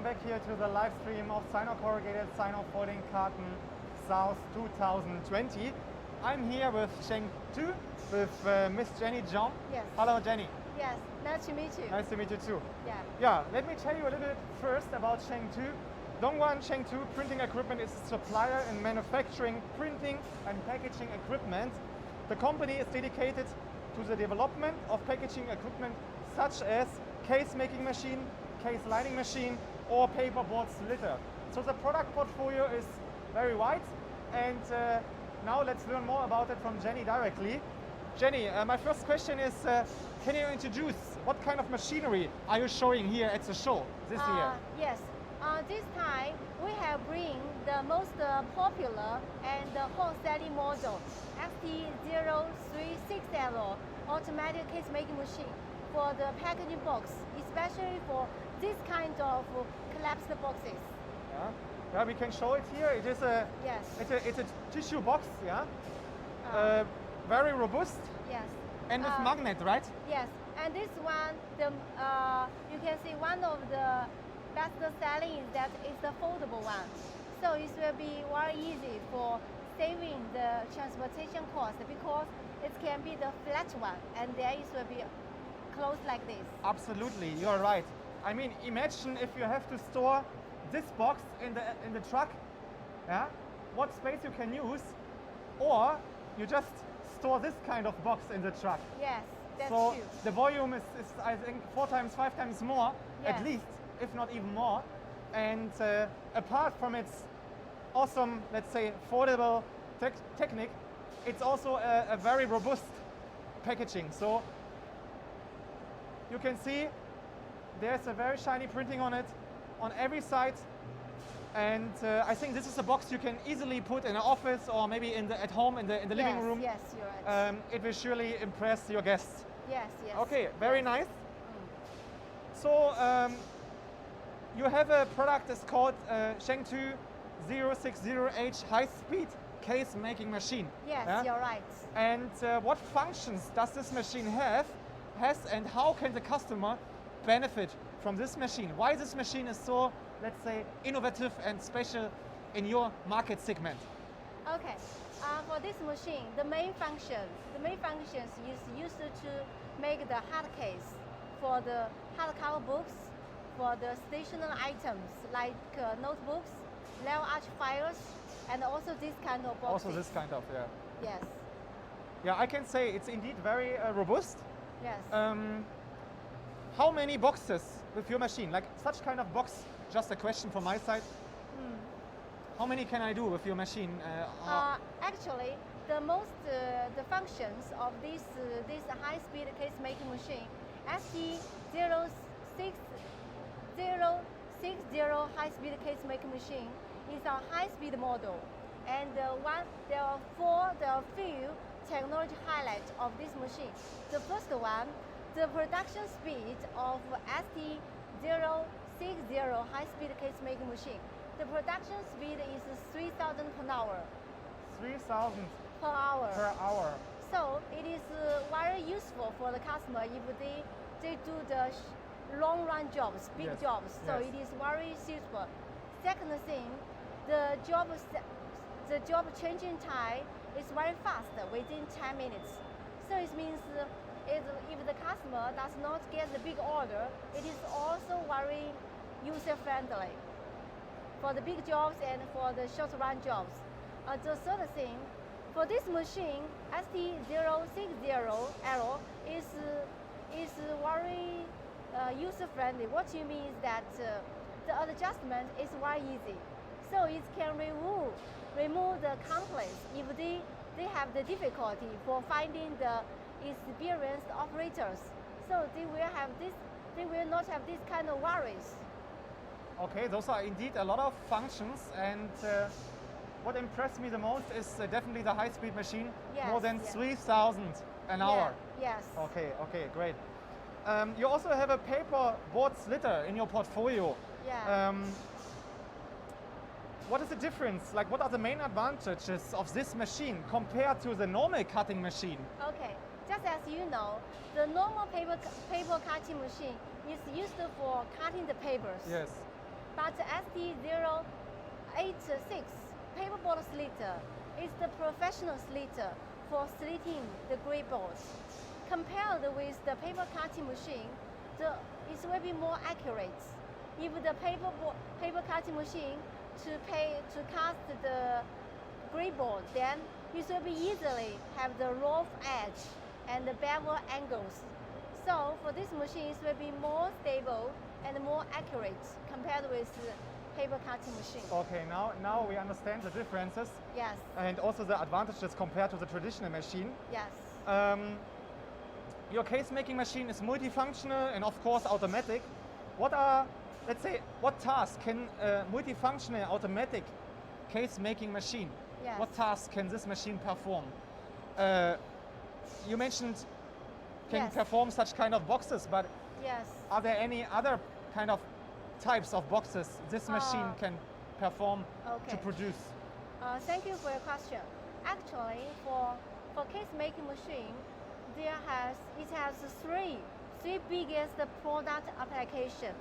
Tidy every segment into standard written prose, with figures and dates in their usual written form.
back here to the live stream of SinoCorrugated Folding Carton South 2020. I'm here with Shengtu, with Miss Jenny John. Yes. Hello, Jenny. Yes, nice to meet you. Nice to meet you too. Yeah. Yeah, let me tell you a little bit first about Shengtu. Dongguan Shengtu Printing Equipment is a supplier in manufacturing, printing and packaging equipment. The company is dedicated to the development of packaging equipment such as case making machine, case lining machine or paperboard slitter. So the product portfolio is very wide, and now let's learn more about it from Jenny directly. Jenny, my first question is, can you introduce what kind of machinery are you showing here at the show this year? Yes, this time we have bring the most popular and hot selling model, ST086 automatic case making machine for the packaging box, especially for this kind of collapsed boxes. Yeah, we can show it here. It is a it's a tissue box, yeah. Very robust. Yes. And with magnet, right? Yes. And this one, you can see one of the best selling is that it's the foldable one. So it will be very easy for saving the transportation cost because it can be the flat one, and then it will be closed like this. Absolutely, you're right. I mean, imagine if you have to store this box in the truck, yeah? What space you can use, or you just store this kind of box in the truck. Yes, that's so true. The volume is I think 4 times, 5 times more, yes. at least, if not even more. And apart from its awesome, let's say, foldable technique, it's also a very robust packaging. So you can see there's a very shiny printing on it on every side, and I think this is a box you can easily put in an office or maybe at home in the living room. Yes, you're right. It will surely impress your guests. Yes, yes. Okay, very nice. So you have a product that's called Shengtu 060H high-speed case making machine. Yes, yeah? You're right. And what functions does this machine has, and how can the customer benefit from this machine? Why this machine is so, let's say, innovative and special in your market segment? Okay, for this machine, the main functions is used to make the hard case for the hardcover books, for the stationery items like notebooks, level arch files, and also this kind of boxes. Also this kind of, yeah. Yes. Yeah, I can say it's indeed very robust. Yes. How many boxes with your machine? Like such kind of box, just a question from my side. How many can I do with your machine? Actually, the functions of this high-speed case making machine, ST060 high-speed case making machine, is a high-speed model, and there are few technology highlights of this machine. The first one, the production speed of ST060 high-speed case making machine. The production speed is 3,000 per hour. 3,000 per hour. Per hour. So it is very useful for the customer if they do the long run jobs, big yes. jobs. So yes. it is very suitable. Second thing, the job changing time is very fast, within 10 minutes. So it means if the customer does not get the big order, it is also very user-friendly for the big jobs and for the short-run jobs. The third thing, for this machine, ST060L is very user-friendly. What you mean is that the adjustment is very easy. So it can remove the complaints if they have the difficulty for finding the experienced operators. So they will not have this kind of worries. Okay, those are indeed a lot of functions, and what impressed me the most is definitely the high-speed machine, yes, more than yes. 3,000 an hour. Yes. Okay, great. You also have a paperboard slitter in your portfolio. Yeah. What is the difference? Like, what are the main advantages of this machine compared to the normal cutting machine? Okay, just as you know, the normal paper cutting machine is used for cutting the papers. Yes. But ST086 Paperboard Slitter is the professional slitter for slitting the gray boards. Compared with the paper cutting machine, it will be more accurate. If the paper cutting machine to cut the gray board, then it will be easily have the rough edge and the bevel angles. So for this machine, it will be more stable and more accurate compared with the paper cutting machine. Okay, now we understand the differences. Yes. And also the advantages compared to the traditional machine. Yes. Your case making machine is multifunctional and of course automatic. What are, let's say, what tasks can a multifunctional automatic case making machine, Yes. what tasks can this machine perform? You mentioned can Yes. perform such kind of boxes, but Yes. are there any other kind of types of boxes this machine can perform to Okay. produce? Thank you for your question. Actually, for case making machine, it has three biggest product application.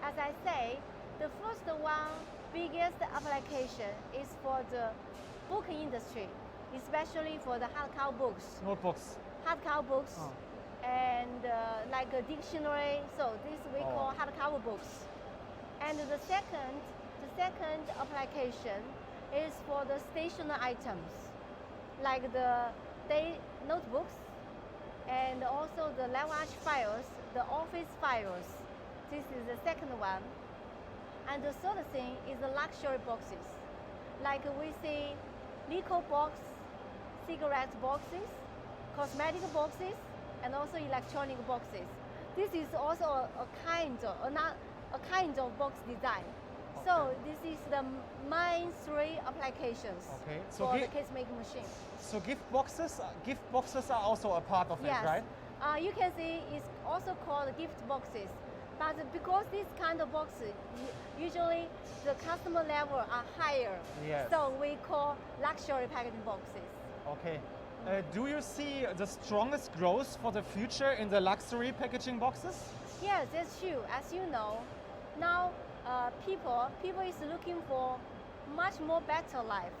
As I say, the first one biggest application is for the book industry, especially for the hardcover books. Notebooks. Hardcover books Oh. and like a dictionary. So this we call hardcover books. And the second application is for the stationary items, like the day notebooks and also the large files, the office files. This is the second one. And the third thing is the luxury boxes. Like we see liquor box, cigarette boxes, cosmetic boxes, and also electronic boxes. This is also a kind of box design. So Okay. this is the main three applications Okay, so for the case making machine. So gift boxes are also a part of Yes. it, right? You can see it's also called gift boxes. But because this kind of boxes, usually the customer level are higher. Yes. So we call luxury packaging boxes. Okay. Do you see the strongest growth for the future in the luxury packaging boxes? Yes, that's true. As you know, now people is looking for much more better life.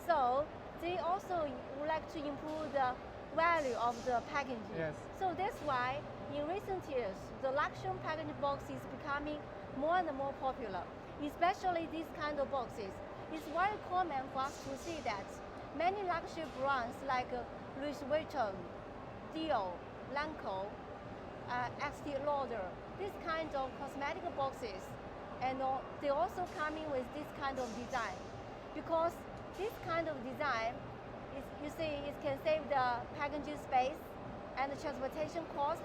So they also would like to improve the value of the packaging. Yes. So that's why in recent years, the luxury packaging box is becoming more and more popular, especially these kind of boxes. It's very common for us to see that many luxury brands like Louis Vuitton, Dior, Lancome, Estee Lauder, this kind of cosmetic boxes, and they also coming with this kind of design, because this kind of design is, you see, it can save the packaging space and the transportation cost,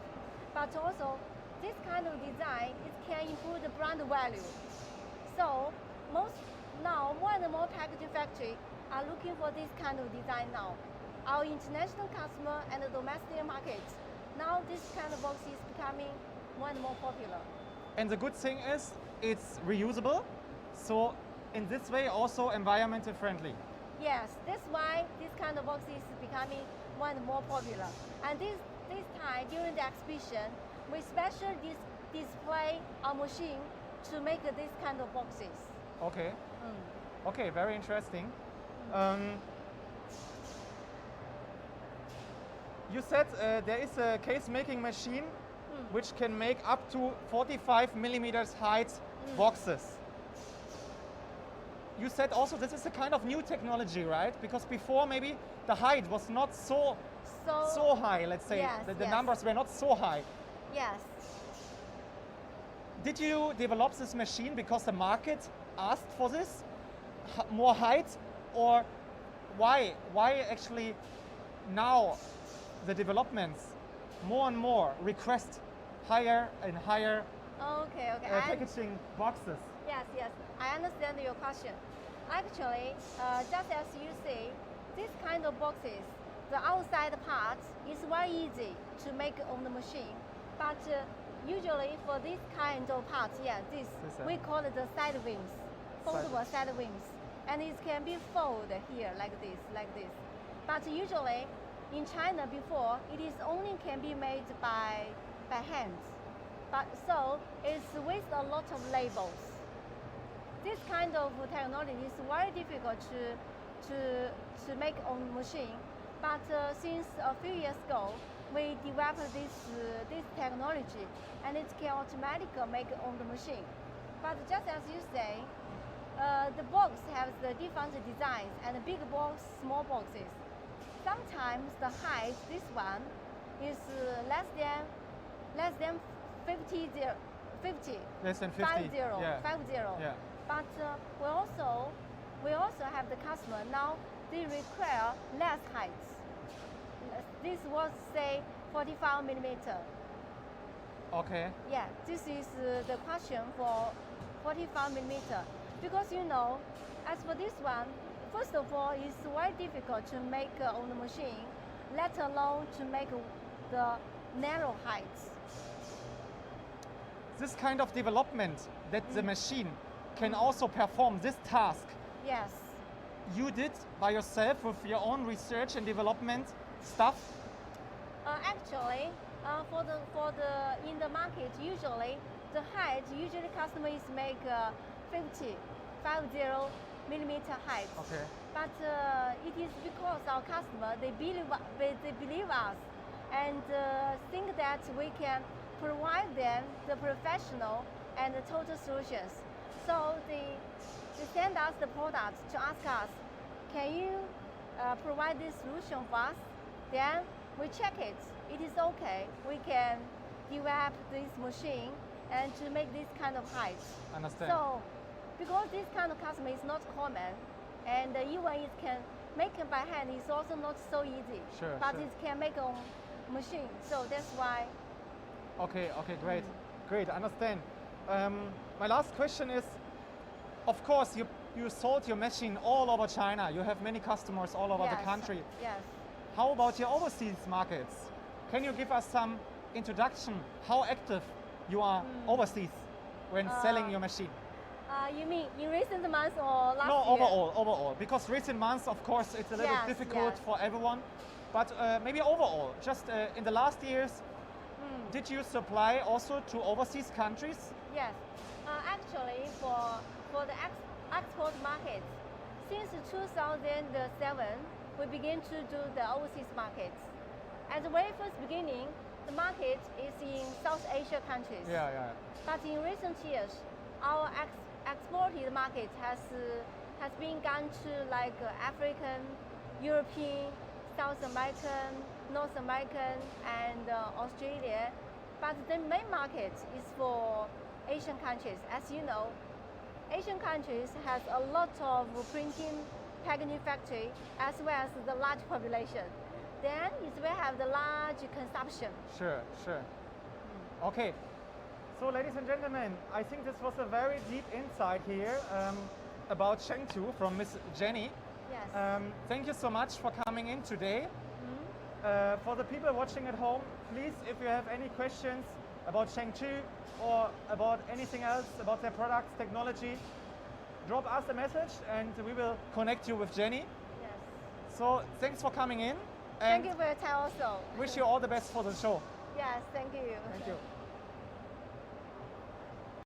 but also this kind of design, it can improve the brand value. So more and more packaging factory are looking for this kind of design now. Our international customer and the domestic market, now this kind of box is becoming more and more popular. And the good thing is it's reusable, so in this way also environmental friendly. Yes, that's why this kind of box is becoming more and more popular. And this time during the exhibition, we specially display our machine to make this kind of boxes. Okay. Okay, very interesting. You said there is a case making machine which can make up to 45 millimeters height boxes. You said also this is a kind of new technology, right? Because before maybe the height was not so high, let's say. Yes, The yes. numbers were not so high. Yes. Did you develop this machine because the market asked for this? More height? Or why actually now the developments more and more request higher and higher Okay. packaging boxes? Yes, I understand your question. Actually, just as you say, this kind of boxes, the outside part is very easy to make on the machine. But usually for this kind of parts, we call it the side wings, foldable side wings. And it can be folded here like this. But usually in China before, it is only can be made by hand. But so it's with a lot of labels. this kind of technology is very difficult to make on machine. But since a few years ago, we developed this technology, and it can automatically make on the machine. But just as you say, the box has the different designs and big box, small boxes. Sometimes the height, this one, is less than 50. Less than 50. 50. Yeah. 50. Yeah. But we also have the customer now. They require less heights. This was say 45 millimeter. Okay. Yeah, this is the question for 45 millimeter. Because as for this one, first of all, it's very difficult to make on the machine, let alone to make the narrow heights. This kind of development that the machine can also perform this task, Yes. you did by yourself with your own research and development stuff? Actually, for the in the market, usually the height, customers make 50 millimeter height. Okay. But it is because our customer they believe us and think that we can provide them the professional and the total solutions. So they send us the product to ask us, can you provide this solution for us? Then we check it. It is okay. We can develop this machine and to make this kind of height. Understand. So, because this kind of customer is not common, and even it can make it by hand, it's also not so easy. Sure, but sure. it can make on machine. So that's why. Okay, great. Great, understand. My last question is, of course, you sold your machine all over China. You have many customers all over the country. Yes. How about your overseas markets? Can you give us some introduction how active you are overseas when selling your machine? You mean in recent months or last No, year? overall. Because recent months, of course, it's a little difficult for everyone. But maybe overall, just in the last years, did you supply also to overseas countries? Yes. Actually, for the export market, since 2007, we began to do the overseas markets. At the very first beginning, the market is in South Asia countries. Yeah. But in recent years, our exported market has been gone to like African, European, South American, North American, and Australia. But the main market is for Asian countries. As you know, Asian countries has a lot of printing, packaging factory, as well as the large population. Then it will have the large consumption. Sure. Okay. So, ladies and gentlemen, I think this was a very deep insight here about Shengtu from Miss Jenny. Yes. Thank you so much for coming in today. For the people watching at home, please, if you have any questions about Shengtu or about anything else, about their products, technology, drop us a message and we will connect you with Jenny. Yes. So, thanks for coming in. Thank you for your time also. Wish you all the best for the show. Yes, thank you. Thank you.